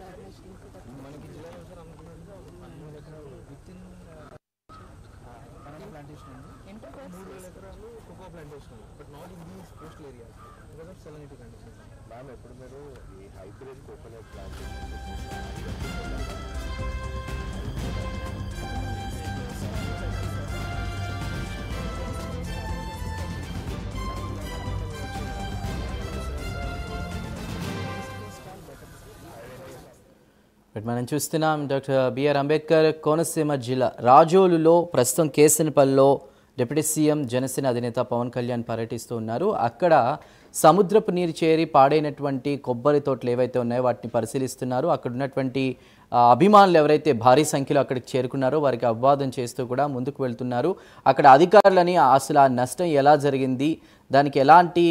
మనకి జిల్లాలో సార్ అనుకున్నట్టు 13 ఎకరాలు వితిన్ ప్లాంటేషన్ ఉంది. 3000 ఎకరాలు కోకో ప్లాంటేషన్ ఉంది. But not in these coastal areas because of salinity conditions. Ma'am ఎప్పుడు మీరు ఈ హైబ్రిడ్ కోకోనట్ ప్లాంటేషన్ మనం చూస్తున్నాం డాక్టర్ బిఆర్ అంబేద్కర్ కోనసీమ జిల్లా రాజోలులో ప్రస్తుతం కేసనపల్లిలో డిప్యూటీ సీఎం జనసేన అధినేత పవన్ కళ్యాణ్ పర్యటిస్తూ ఉన్నారు. అక్కడ సముద్రపు నీరు చేరి పాడైనటువంటి కొబ్బరి తోటలు ఏవైతే ఉన్నాయో వాటిని పరిశీలిస్తున్నారు. అక్కడ ఉన్నటువంటి అభిమానులు ఎవరైతే భారీ సంఖ్యలో అక్కడికి చేరుకున్నారో వారికి అభివాదం చేస్తూ కూడా ముందుకు వెళ్తున్నారు. అక్కడ అధికారులని అసలు ఆ నష్టం ఎలా జరిగింది, దానికి ఎలాంటి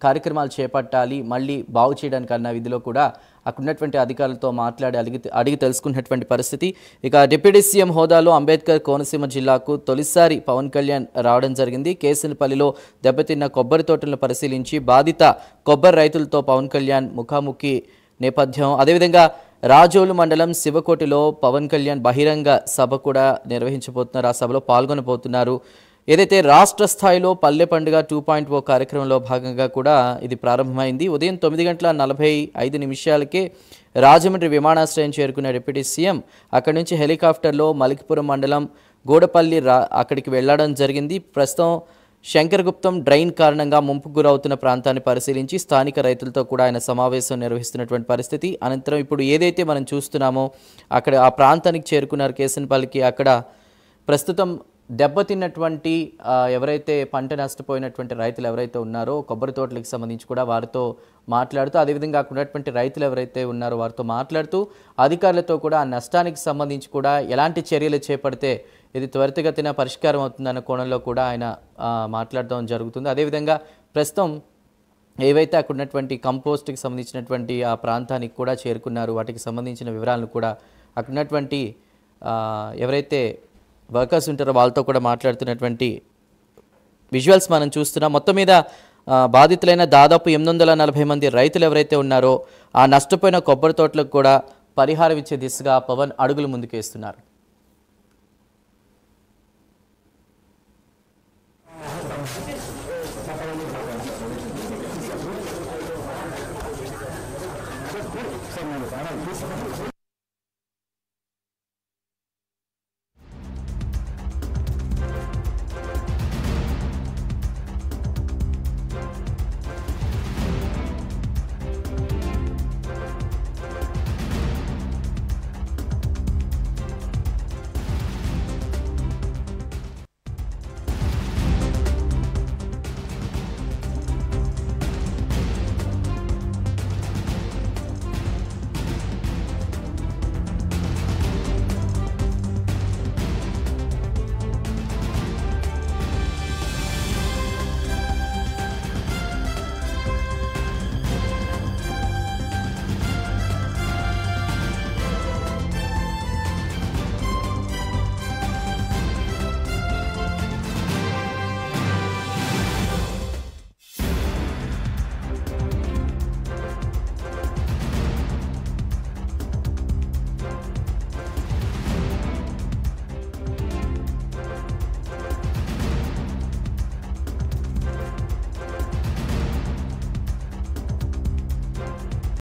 కార్యక్రమాలు చేపట్టాలి, మళ్ళీ బాగు చేయడానికి అన్న విధిలో కూడా అక్కడ ఉన్నటువంటి అధికారులతో మాట్లాడి అడిగి తెలుసుకున్నటువంటి పరిస్థితి. ఇక డిప్యూటీ సీఎం హోదాలో అంబేద్కర్ కోనసీమ జిల్లాకు తొలిసారి పవన్ కళ్యాణ్ రావడం జరిగింది. కేసనపల్లిలో దెబ్బతిన్న కొబ్బరి తోటలను పరిశీలించి బాధిత కొబ్బరి రైతులతో పవన్ కళ్యాణ్ ముఖాముఖి నేపథ్యం. అదేవిధంగా రాజోలు మండలం శివకోటిలో పవన్ కళ్యాణ్ బహిరంగ సభ కూడా నిర్వహించబోతున్నారు. ఆ సభలో పాల్గొనబోతున్నారు. ఏదైతే రాష్ట్ర స్థాయిలో పల్లె పండుగ 2.0 కార్యక్రమంలో భాగంగా కూడా ఇది ప్రారంభమైంది. ఉదయం 9:45 రాజమండ్రి విమానాశ్రయం చేరుకున్న డిప్యూటీ సీఎం అక్కడి నుంచి హెలికాప్టర్లో మలికిపురం మండలం గూడపల్లి అక్కడికి వెళ్లడం జరిగింది. ప్రస్తుతం శంకరగుప్తం డ్రైన్ కారణంగా ముంపుకు గురవుతున్న ప్రాంతాన్ని పరిశీలించి స్థానిక రైతులతో కూడా ఆయన సమావేశం నిర్వహిస్తున్నటువంటి పరిస్థితి. అనంతరం ఇప్పుడు ఏదైతే మనం చూస్తున్నామో అక్కడ ఆ ప్రాంతానికి చేరుకున్నారు కేసనపల్లికి. అక్కడ ప్రస్తుతం దెబ్బతిన్నటువంటి ఎవరైతే పంట నష్టపోయినటువంటి రైతులు ఎవరైతే ఉన్నారో కొబ్బరి తోటలకు సంబంధించి కూడా వారితో మాట్లాడుతూ, అదేవిధంగా అక్కడ ఉన్నటువంటి రైతులు ఎవరైతే ఉన్నారో వారితో మాట్లాడుతూ అధికారులతో కూడా ఆ నష్టానికి సంబంధించి కూడా ఎలాంటి చర్యలు చేపడితే ఇది త్వరితగతిన పరిష్కారం అవుతుందన్న కోణంలో కూడా ఆయన మాట్లాడడం జరుగుతుంది. అదేవిధంగా ప్రస్తుతం ఏవైతే అక్కడ ఉన్నటువంటి కంపోస్ట్కి సంబంధించినటువంటి ఆ ప్రాంతానికి కూడా చేరుకున్నారు, వాటికి సంబంధించిన వివరాలను కూడా అక్కడ ఉన్నటువంటి ఎవరైతే వర్కర్స్ ఉంటారో వాళ్ళతో కూడా మాట్లాడుతున్నటువంటి విజువల్స్ మనం చూస్తున్నాం. మొత్తం మీద బాధితులైన దాదాపు 840 మంది రైతులు ఎవరైతే ఉన్నారో ఆ నష్టపోయిన కొబ్బరి తోటలకు కూడా పరిహారం ఇచ్చే దిశగా పవన్ అడుగులు ముందుకేస్తున్నారు.